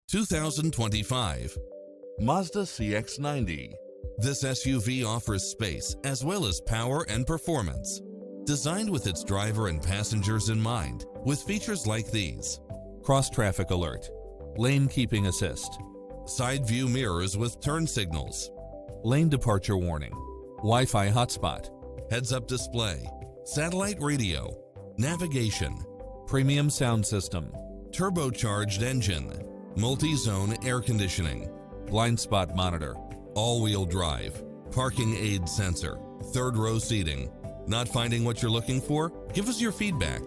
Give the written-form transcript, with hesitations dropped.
2025 Mazda CX-90. This SUV offers space as well as power and performance. Designed with its driver and passengers in mind, with features like these: cross-traffic alert, lane keeping assist, side view mirrors with turn signals, lane departure warning, Wi-Fi hotspot, heads-up display, satellite radio, navigation, premium sound system, turbocharged engine, multi-zone air conditioning, blind spot monitor, all-wheel drive, parking aid sensor, third row seating. Not finding what you're looking for? Give us your feedback.